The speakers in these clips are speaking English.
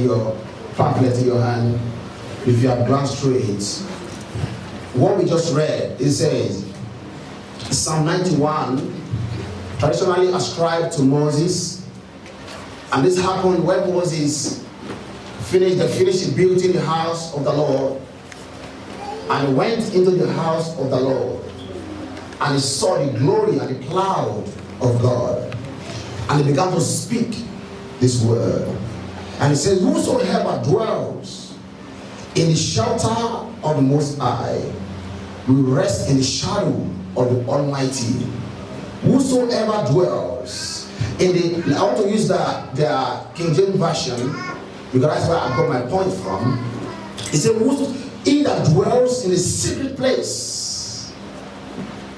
your pamphlet in your hand, if you have glanced through it, what we just read, it says, Psalm 91, traditionally ascribed to Moses, and this happened when Moses finished building the house of the Lord, and he went into the house of the Lord, and he saw the glory and the cloud of God, and he began to speak this word, and he says, whosoever dwells in the shelter of the Most High will rest in the shadow of the Almighty. Whosoever dwells in the, I want to use the King James Version, because that's where I got my point from. It says, he that dwells in the secret place.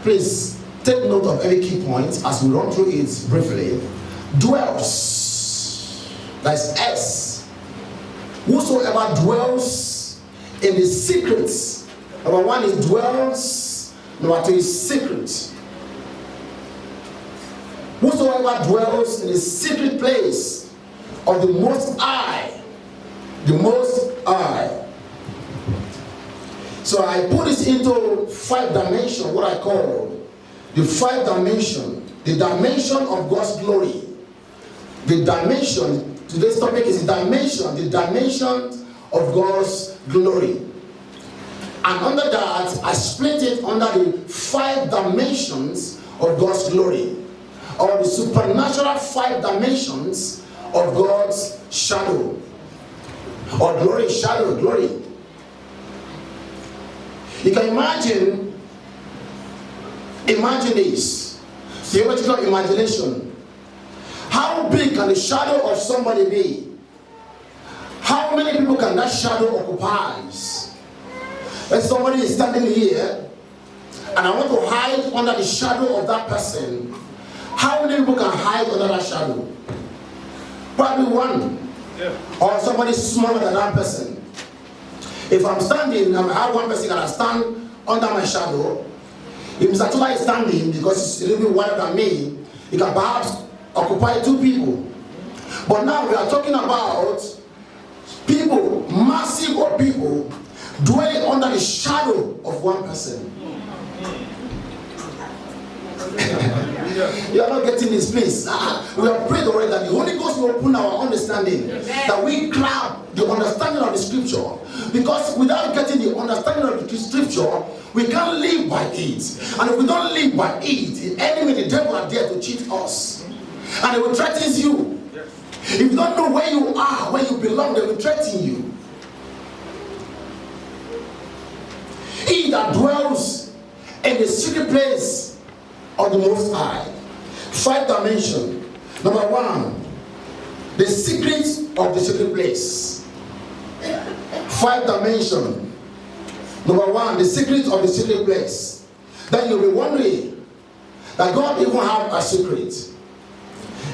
Please take note of every key point as we run through it briefly. Dwells. That's S. Whosoever dwells in the secrets. Number one is dwells. Number two is secret. Whosoever dwells in the secret place of the Most High. The Most High. So I put this into 5 dimensions, what I call the 5 dimension, the dimension of God's glory. The dimension, today's topic is the dimension of God's glory. And under that, I split it under the 5 dimensions of God's glory, or the supernatural 5 dimensions of God's shadow, or glory, shadow, glory. You can imagine this, theological imagination. How big can the shadow of somebody be? How many people can that shadow occupy? If somebody is standing here, and I want to hide under the shadow of that person, how many people can hide under that shadow? Probably one. Yeah. Or somebody smaller than that person. If I'm standing, I have one person that I stand under my shadow. If Mr. Tula is standing because he's a little bit wider than me, he can perhaps occupy 2 people. But now we are talking about people, massive of people, dwelling under the shadow of one person. You are not getting this, please. We have prayed already that the Holy Ghost will open our understanding, that we grab the understanding of the scripture. Because without getting the understanding of the scripture, we can't live by it. And if we don't live by it, the enemy, the devil, are there to cheat us. And they will threaten you. If you don't know where you are, where you belong, they will threaten you. He that dwells in the secret place of the Most High. 5 dimensions. Number 1, the secret of the secret place. 5 dimensions. Number 1, the secret of the secret place. Then you'll be wondering that God even have a secret.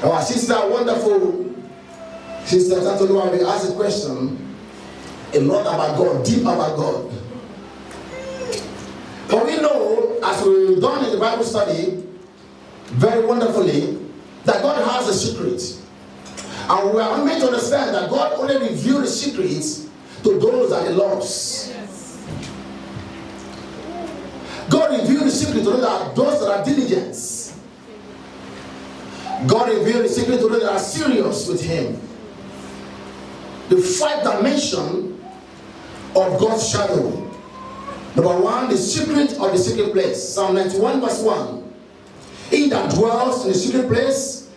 Our sister, wonderful sister Tatolua, we asked a question a lot about God, deep about God. But we know, as we've done in the Bible study, very wonderfully, that God has a secret. And we are made to understand that God only reveals the secrets to those that He loves. Yes. God reveals the secret to those that are diligent. God reveals the secret to those that are serious with Him. The 5 dimensions of God's shadow. Number 1, the secret of the secret place. Psalm 91 verse 1. He that dwells in the secret place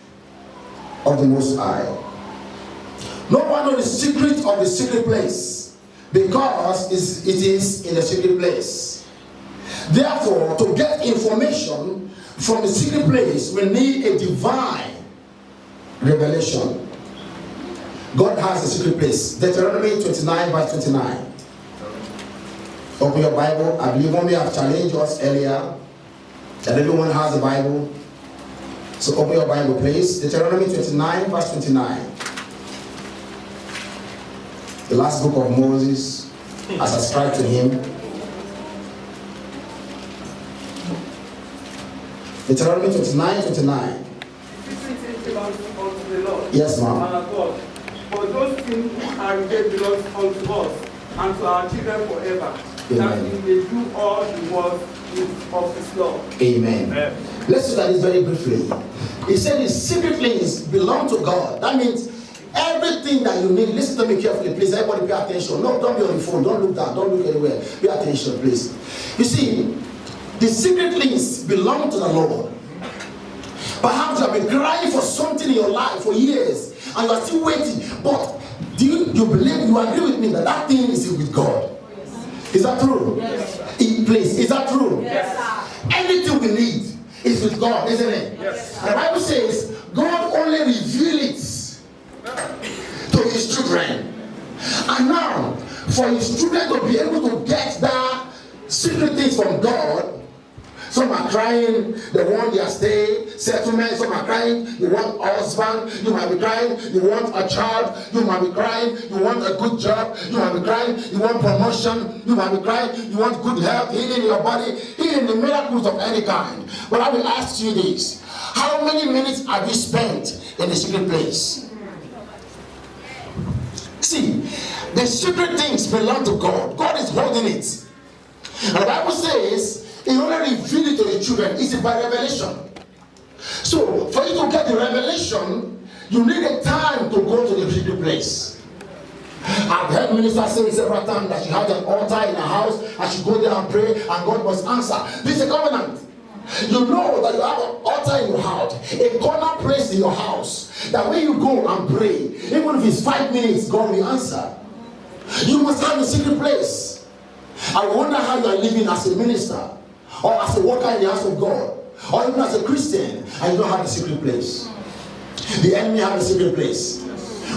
of the Most High. No one knows the secret of the secret place, because it is in the secret place. Therefore, to get information from the secret place, we need a divine revelation. God has a secret place. Deuteronomy 29 verse 29. Open your Bible. I believe one may have challenged us earlier that everyone has a Bible. So open your Bible, please. Deuteronomy 29 verse 29. The last book of Moses as ascribed to him. Deuteronomy 29 29. Unto the Lord. Yes, ma'am. Man of God, For those things which are revealed belong unto us and to our children forever, that we may do all the works of His law. Amen. Let's look at this very briefly. He said His secret things belong to God. That means everything that you need. Listen to me carefully, please. Everybody pay attention. No, don't be on the phone. Don't look down. Don't look anywhere. Pay attention, please. You see, the secret things belong to the Lord. Perhaps you have been crying for something in your life for years and you are still waiting. But do you believe, you agree with me that that thing is with God? Yes. Is that true? Yes. Please, is that true? Yes. Anything we need is with God, isn't it? Yes. The Bible says God only reveals it to His children. And now, for His children to be able to get that secret things from God, some are crying, they want their stay, settlement. Some are crying, you want a husband. You might be crying, you want a child. You might be crying, you want a good job. You might be crying, you want promotion. You might be crying, you want good health, healing your body, healing the miracles of any kind. But I will ask you this: how many minutes have you spent in the secret place? See, the secret things belong to God. God is holding it. And the Bible says, He only revealed it to the children. It's by revelation. So, for you to get the revelation, you need a time to go to the secret place. I've heard ministers say several times that she had an altar in her house and she go there and pray and God must answer. This is a covenant. You know that you have an altar in your house, a corner place in your house, that when you go and pray, even if it's 5 minutes, God will answer. You must have a secret place. I wonder how you are living as a minister, or as a worker in the house of God, or even as a Christian, and you don't have a secret place. The enemy have a secret place.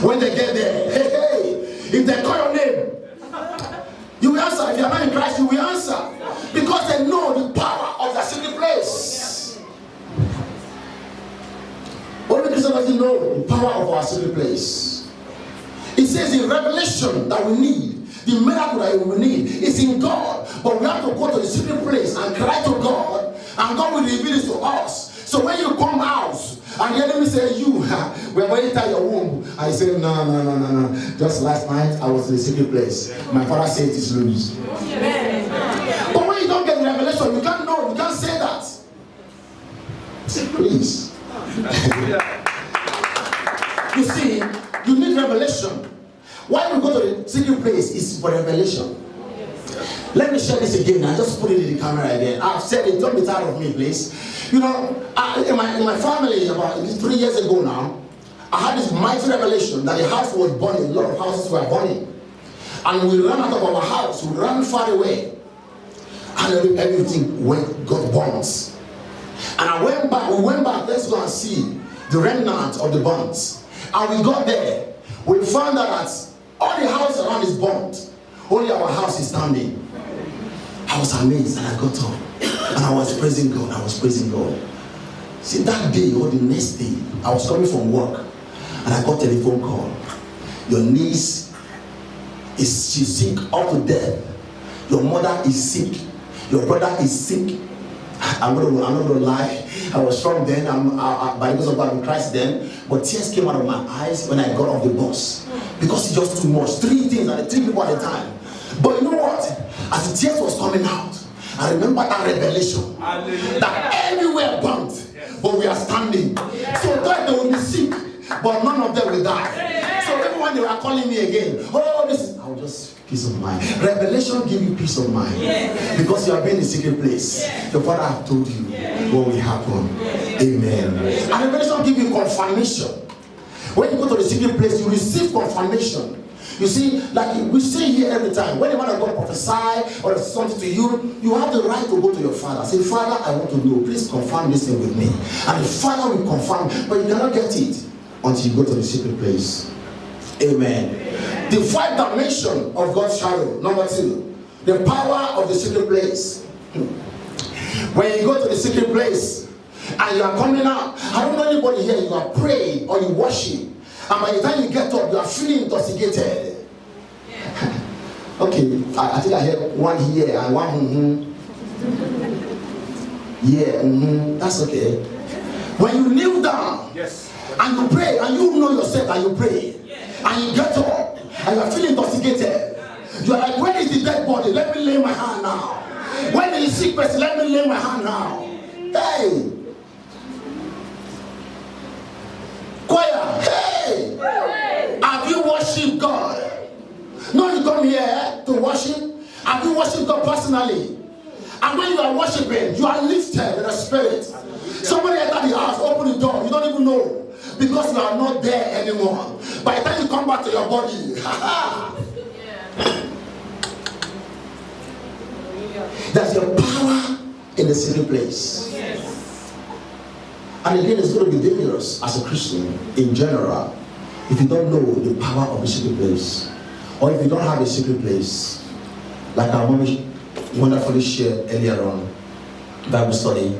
When they get there, hey, if they call your name, you will answer. If you are not in Christ, you will answer. Because they know the power of the secret place. Only Christian doesn't know the power of our secret place. It says in Revelation that we need, the miracle that we need is in God. But we have to go to the secret place and cry to God, and God will reveal it to us. So when you come out, and the enemy say, we're going to enter your womb. I say, no. Just last night, I was in the secret place. My father said it is loose. But when you don't get the revelation, you can't know, you can't say that. Please. You see, you need revelation. Why we go to the secret place is for revelation. Let me share this again. I just put it in the camera again. I've said it. Don't be tired of me, please. You know, in my family, about 3 years ago now, I had this mighty revelation that the house was burning. A lot of houses were burning. And we ran out of our house. We ran far away. And everything got burnt. And we went back, let's go and see the remnant of the burnt. And we got there. We found out that all the house around is burnt. Only our house is standing. I was amazed and I got up. And I was praising God. See, that day or the next day, I was coming from work. And I got a telephone call. Your niece she's sick up to death. Your mother is sick. Your brother is sick. I'm not going to lie. I was strong then. By the grace of God in Christ then. But tears came out of my eyes when I got off the bus. Because it's just too much. 3 things and 3 people at a time. But you know what? As the tears was coming out, I remember that revelation. That everywhere burnt. But we are standing. So that they will be sick. But none of them will die. So everyone they were calling me again. Oh, this is... I will just... peace of mind. Revelation give you peace of mind. Because you have been in a secret place. Your father have told you what will happen. Amen. And revelation give you confirmation. When you go to the secret place, you receive confirmation. You see, like we say here every time, when the man of God prophesy or something to you, you have the right to go to your father. Say, Father, I want to know. Please confirm this thing with me. And the father will confirm, but you cannot get it until you go to the secret place. Amen. The 5 dimension of God's shadow. Number 2, the power of the secret place. When you go to the secret place and you are coming out, I don't know anybody here, you are praying or you worship, and by the time you get up, you are feeling intoxicated. Okay, I think I heard one here and one that's okay. When you kneel down and you pray, and you know yourself and you pray, And you get up and you're feeling intoxicated. You're like, when is the dead body? Let me lay my hand now. When is the sick person? Let me lay my hand now. Hey! Choir, hey! Have you worshipped God? No, you come here to worship. Have you worshipped God personally? And when you are worshiping, you are lifted in the spirit. Somebody enter the house, open the door, you don't even know. Because you are not there anymore. By the time you come back to your body, there's your power in the secret place. And again, it's going to be dangerous as a Christian in general if you don't know the power of the secret place, or if you don't have a secret place, like our mommy wonderfully shared earlier on Bible study.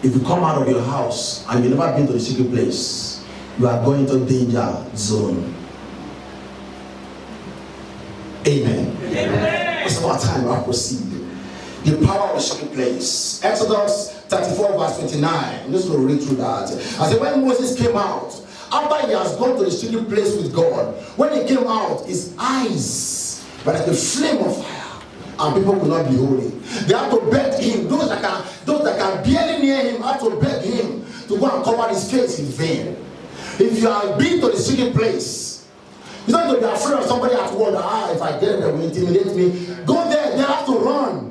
If you come out of your house and you've never been to the secret place, you are going to danger zone. Amen. Amen. It's about time I proceed. The power of the secret place. Exodus 34 verse 29. I'm just going to read through that. I said, when Moses came out, after he has gone to the secret place with God, when he came out, his eyes were like a flame of fire. And people could not behold him. They had to beg him. Those that can barely near him had to beg him to go and cover his face in vain. If you have been to the secret place, you don't have to be afraid of somebody at work. If I get them, they will intimidate me. Go there, they have to run.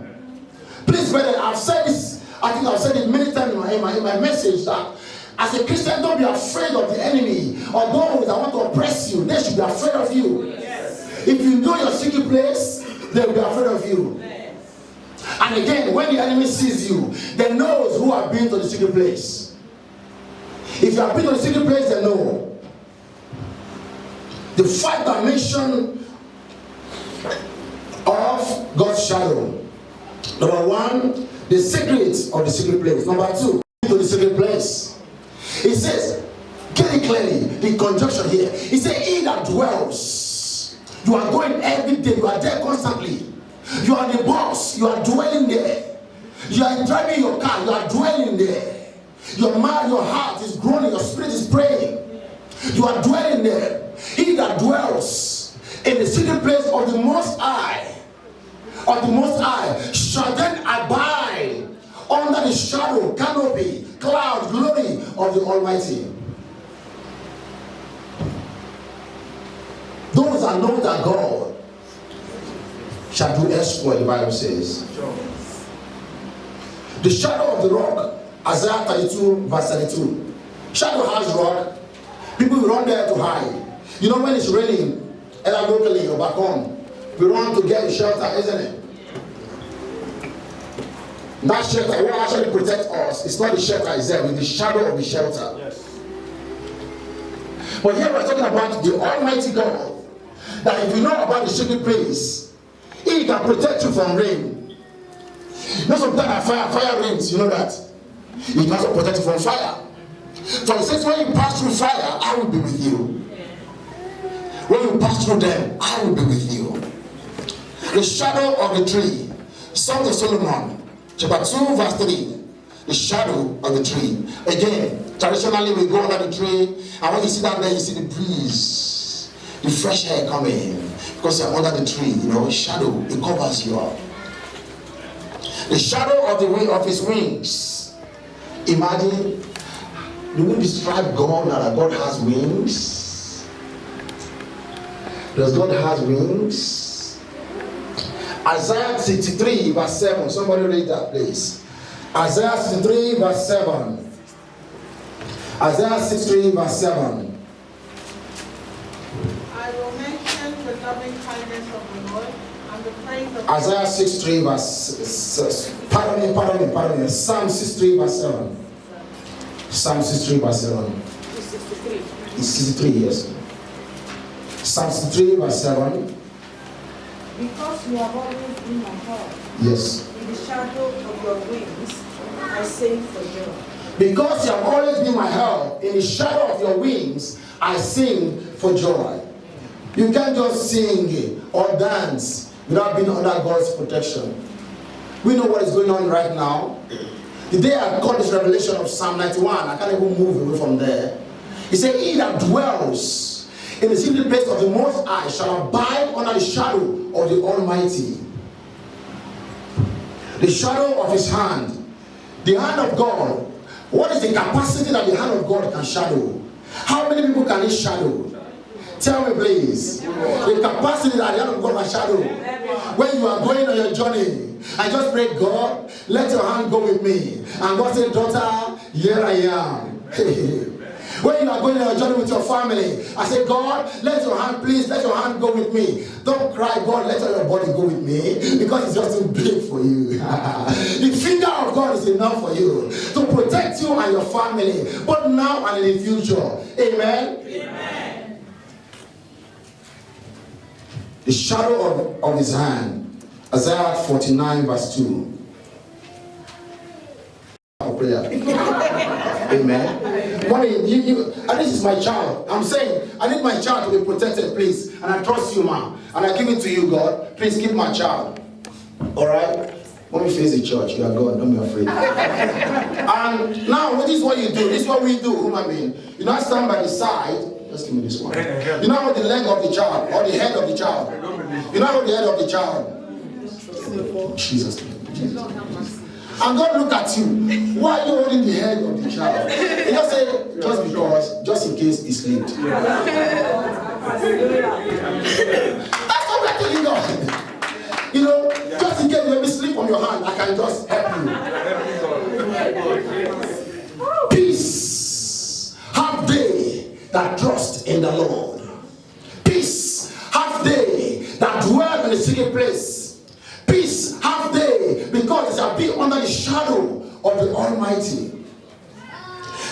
Please, brother, I've said this. I think I've said it many times in my message that as a Christian, don't be afraid of the enemy or those that want to oppress you. They should be afraid of you. Yes. If you know your secret place, they will be afraid of you. Yes. And again, when the enemy sees you, they knows who have been to the secret place. If you have been to the secret place, they know. The 5 dimensions of God's shadow. Number 1, the secret of the secret place. Number 2, to the secret place. It says, get it clearly, the conjunction here. It says, he that dwells. You are going every day, you are there constantly. You are the boss, you are dwelling there. You are driving your car, you are dwelling there. Your mind, your heart is groaning, your spirit is praying. You are dwelling there. He that dwells in the secret place of the Most High, shall then abide under the shadow, canopy, cloud, glory of the Almighty. Those that know that God shall do exploit, the Bible says. The shadow of the rock, Isaiah 32 verse 32. Shadow has rock. People run there to hide. You know when it's raining, either locally or back home, we run to get shelter, isn't it? That shelter, what actually protects us, it's not the shelter itself, it's the shadow of the shelter. Yes. But here we're talking about the Almighty God. That if you know about the secret place, He can protect you from rain. You know sometimes fire rains, you know that. He can also protect you from fire. So He says, when you pass through fire, I will be with you. When you pass through them, I will be with you. The shadow of the tree. Song of Solomon, chapter 2, verse 3. The shadow of the tree. Again, traditionally we go under the tree, and when you sit down there, you see the breeze, the fresh air coming, because you're under the tree. You know, shadow, it covers you up. The shadow of the wing of His wings. Imagine, do we describe God that God has wings? Does God have wings? Isaiah 63 verse 7. Somebody read that, please. Isaiah 63 verse 7. Isaiah 63 verse 7. I will mention the loving kindness of the Lord and the praise of Isaiah 63 verse pardon me. Psalm 63 verse 7. Psalm 63 verse 7. It's 63, yes. Psalm 63 verse 7. Because you have always been my help. Yes. In the shadow of your wings, I sing for joy. Because you have always been my help, in the shadow of your wings, I sing for joy. You can't just sing or dance without being under God's protection. We know what is going on right now. The day I got this revelation of Psalm 91, I can't even move away from there. He said, he that dwells in the secret place of the Most High shall abide under the shadow of the Almighty. The shadow of his hand. The hand of God. What is the capacity that the hand of God can shadow? How many people can it shadow? Tell me please. The capacity that the hand of God can shadow. When you are going on your journey, I just pray, God, let your hand go with me. And God said, daughter, here I am. When you are going on your journey with your family, I say, God, let your hand, please, let your hand go with me. Don't cry, God, let your body go with me, because it's just too big for you. The finger of God is enough for you to protect you and your family, both now and in the future. Amen? Amen. The shadow of his hand. Isaiah 49 verse 2. Prayer. Amen. Mommy, and this is my child. I'm saying, I need my child to be protected, please. And I trust you, ma'am. And I give it to you, God. Please keep my child. Alright? When we face the church, you are God. Don't be afraid. And now, this is what you do. This is what we do, human being. You not stand by the side. Just give me this one. You know what the leg of the child, or the head of the child. You know what the head of the child. Jesus. And God look at you. Why are you holding the head of the child? He just say, just because, just in case he slipped. That's what we're telling God. You know, just in case you ever slip on your hand, I can just help you. Peace have they that trust in the Lord. Peace have they that dwell in the secret place. Peace have they, because they shall be under the shadow of the Almighty.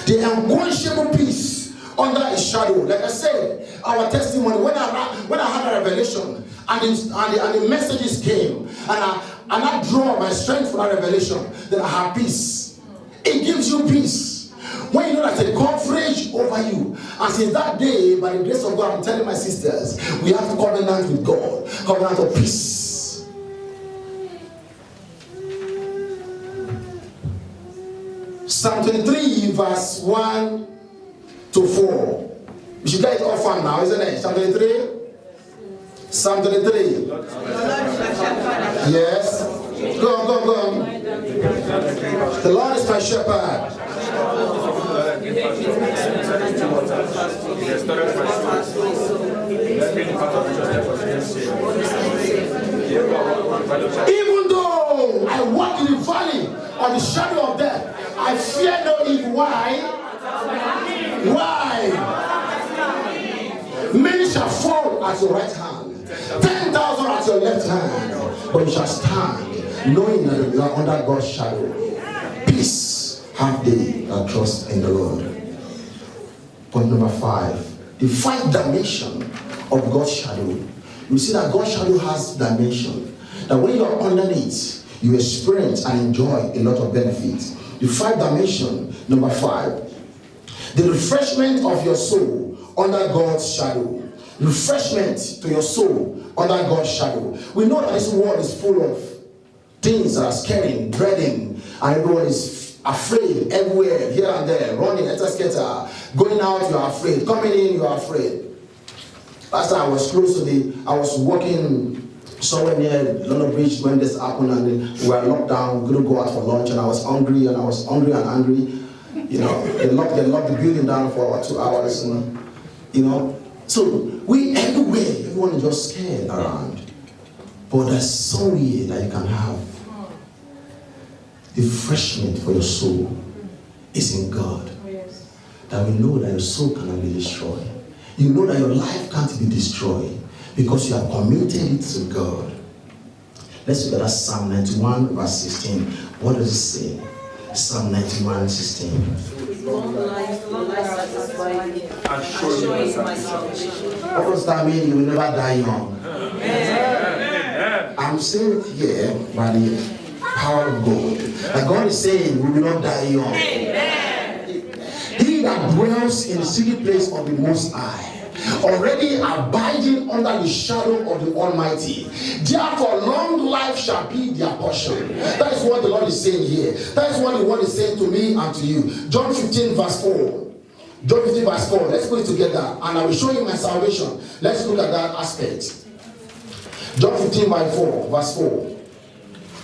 The unquenchable peace under his shadow. Like I said, our testimony, when I had a revelation and the messages came, and I draw my strength from that revelation, then I have peace. It gives you peace. When you know there's a coverage over you. And since that day, by the grace of God, I'm telling my sisters, we have to covenant with God, covenant of peace. Psalm 23 verse 1 to 4. We should get it off now, isn't it? Psalm 23. Psalm 23. Yes. Go on. The Lord is my shepherd. Even though I walk in the valley of the shadow of death, I fear no evil. Why? Many shall fall at your right hand, 10,000 at your left hand, but you shall stand, knowing that you are under God's shadow. Peace have they that trust in the Lord. Point number 5. The 5 dimension of God's shadow. You see that God's shadow has dimension. That when you are underneath, you experience and enjoy a lot of benefits. The 5 dimension, number 5. The refreshment of your soul under God's shadow. Refreshment to your soul under God's shadow. We know that this world is full of things that are scaring, dreading, and everyone is afraid everywhere, here and there, running, etc. Going out, you are afraid. Coming in, you are afraid. Last time I was walking somewhere near London Bridge when this happened, and we were locked down, we couldn't go out for lunch, and I was hungry and angry. You know, they locked the building down for about 2 hours, and you know. So we everywhere, everyone is just scared around. But there's somewhere that you can have the refreshment for your soul is in God. That we know that your soul cannot be destroyed. You know that your life can't be destroyed because you have committed it to God. Let's look at that Psalm 91 verse 16. What does it say? Psalm 91, 16. Long life will satisfy me. And show you my salvation. What does that mean? You will never die young. Amen. I'm saying it here by the power of God. And God is saying we will not die young. He that dwells in the secret place of the Most High, already abiding under the shadow of the Almighty, therefore long life shall be their portion. That is what the Lord is saying here. That is what the Lord is saying to me and to you. John 15 verse 4. John 15 verse 4. Let's put it together and I will show you my salvation. Let's look at that aspect. John 15 verse 4.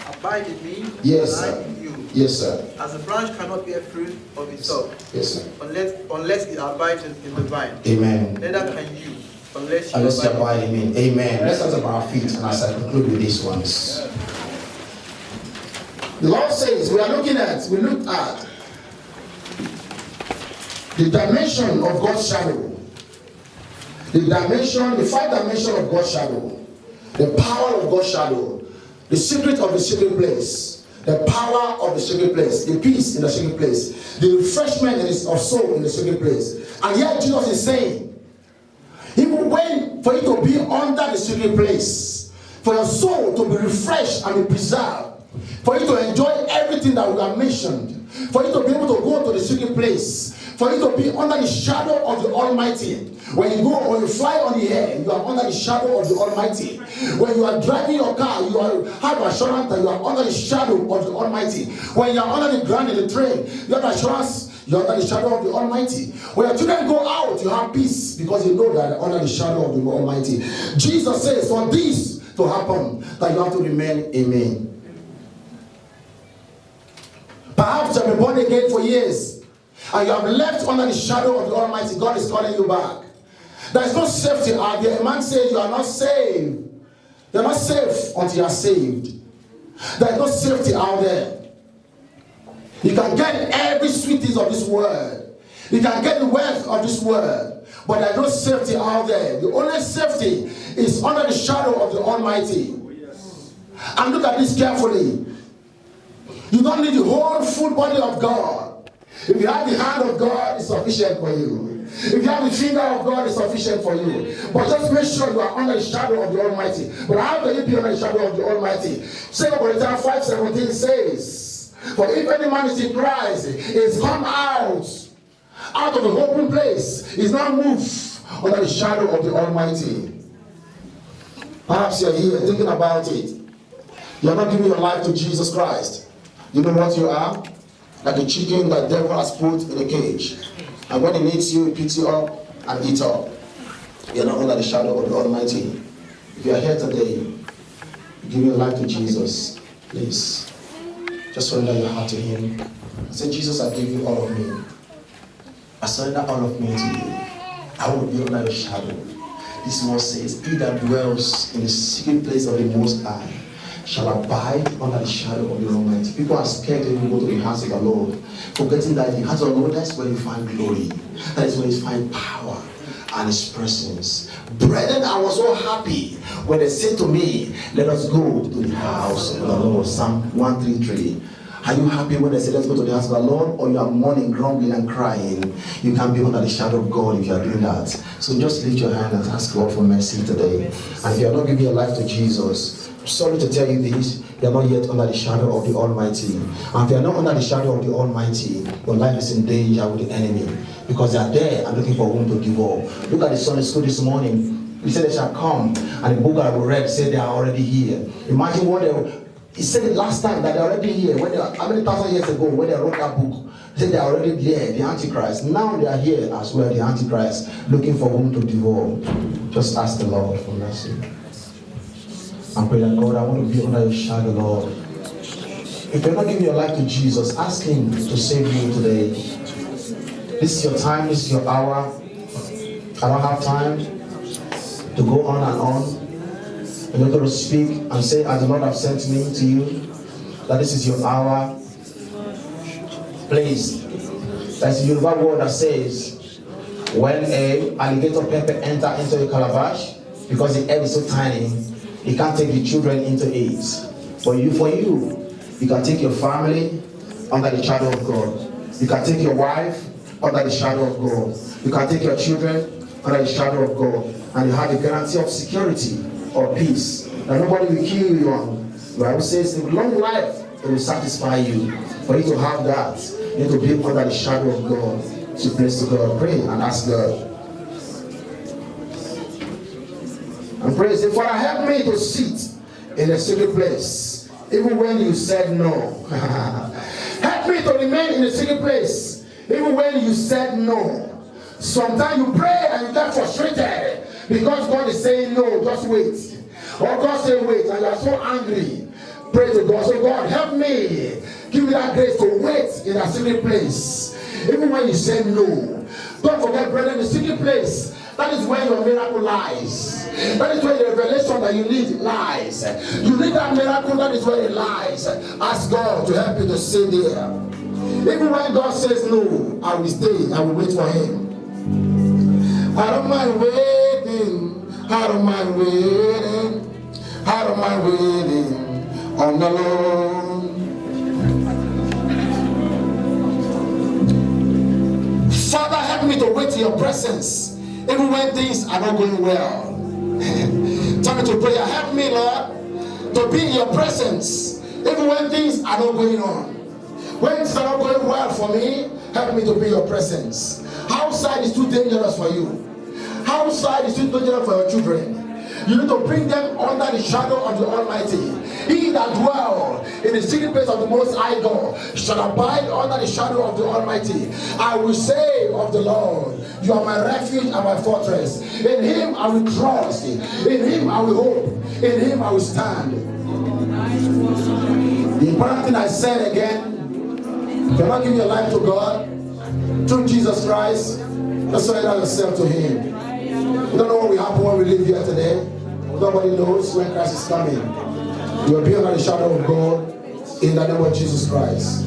Abide in me, Yes, and I sir. in you. Yes, sir. As a branch cannot bear fruit of itself, Yes, sir. unless it abides in the vine. Amen. Neither can you, unless you you abide in me. Amen. Let's stand up our feet and as I conclude with these ones. The Lord says we looked at the dimension of God's shadow. The 5 dimension of God's shadow. The power of God's shadow. The secret of the secret place. The power of the secret place. The peace in the secret place. The refreshment of soul in the secret place. And yet Jesus is saying, even when for you to be under the secret place, for your soul to be refreshed and be preserved, for you to enjoy everything that we have mentioned, for you to be able to go to the secret place, for you to be under the shadow of the Almighty. When you fly on the air, you are under the shadow of the Almighty. When you are driving your car, you have assurance that you are under the shadow of the Almighty. When you are under the ground in the train, you have assurance you are under the shadow of the Almighty. When your children go out, you have peace because you know that they are under the shadow of the Almighty. Jesus says, for this to happen, that you have to remain in me. Perhaps you have been born again for years, and you have left under the shadow of the Almighty. God is calling you back. There is no safety out there. A man says you are not saved. You are not safe until you are saved. There is no safety out there. You can get every sweetness of this world. You can get the wealth of this world. But there is no safety out there. The only safety is under the shadow of the Almighty. And look at this carefully. You don't need the whole full body of God. If you have the hand of God, it's sufficient for you. If you have the finger of God, it's sufficient for you. But just make sure you are under the shadow of the Almighty. But how can you be under the shadow of the Almighty? 2 Corinthians 5:17 says, for if any man is in Christ, he is come out of the open place, he is not moved under the shadow of the Almighty. Perhaps you are here thinking about it. You are not giving your life to Jesus Christ. You know what you are? Like a chicken that the devil has put in a cage. And when he needs you, he picks you up and eats up. You are not under the shadow of the Almighty. If you are here today, you give your life to Jesus, please. Just surrender your heart to Him. Say, Jesus, I give you all of me. I surrender all of me to you. I will be under your shadow. This word says, he that dwells in the secret place of the Most High shall abide under the shadow of the Almighty. People are scared to even go to the house of the Lord, forgetting that the house of the Lord, that's where you find glory. That is where you find power and His presence. Brethren, I was so happy when they said to me, let us go to the house of the Lord. Psalm 133. Are you happy when they say let's go to the house of the Lord? Or you are mourning, grumbling and crying? You can be under the shadow of God if you are doing that. So just lift your hand and ask God for mercy today. And if you are not giving your life to Jesus, I'm sorry to tell you this, you are not yet under the shadow of the Almighty. And if you are not under the shadow of the Almighty, your life is in danger with the enemy. Because they are there and looking for whom to devour. Look at the Sunday school this morning. He said they shall come. And the book that we read said they are already here. Imagine what he said it last time that they're already here. When how many thousand years ago when they wrote that book? He said they're already there, the Antichrist. Now they are here as well, the Antichrist, looking for whom to devour. Just ask the Lord for mercy. And pray that, God, I want to be under your shadow, Lord. If you're not giving your life to Jesus, ask Him to save you today. This is your time, this is your hour. I don't have time to go on and on. You're going to speak and say, as the Lord has sent me to you, that this is your hour. Please. That's the Yoruba word that says, when a alligator pepper enter into a calabash, because the egg is so tiny, he can't take the children into it. But for you can take your family under the shadow of God. You can take your wife under the shadow of God. You can take your children under the shadow of God. And you have the guarantee of security or peace. That nobody will kill you on. The Bible says in long life it will satisfy you. For you to have that, you need to be under the shadow of God. So praise to God. Pray and ask God. And pray, say, Father, help me to sit in a secret place, even when you said no. Help me to remain in a secret place, even when you said no. Sometimes you pray and you get frustrated because God is saying no, just wait. Or God say wait, and you are so angry. Pray to God. So God, help me. Give me that grace to wait in a secret place. Even when you say no. Don't forget, brethren, the secret place, that is where your miracle lies. That is where the revelation that you need lies. You need that miracle, that is where it lies. Ask God to help you to stay there. Even when God says no, I will stay, I will wait for him. I don't mind waiting, I don't mind waiting, I don't mind waiting on the Lord. Father, help me to wait in your presence, even when things are not going well. Turn it to prayer. Help me, Lord, to be in your presence, even when things are not going on. When things are not going well for me, help me to be in your presence. Outside is too dangerous for you. Outside is too dangerous for your children. You need to bring them under the shadow of the Almighty. He that dwell in the secret place of the Most High God shall abide under the shadow of the Almighty. I will say of the Lord, you are my refuge and my fortress. In him I will trust. In him I will hope. In him I will stand. The important thing I said again, if you're not giving your life to God through Jesus Christ, just surrender yourself to him. We don't know what will happen when we leave here today. Nobody knows when Christ is coming. You will be under the shadow of God in the name of Jesus Christ.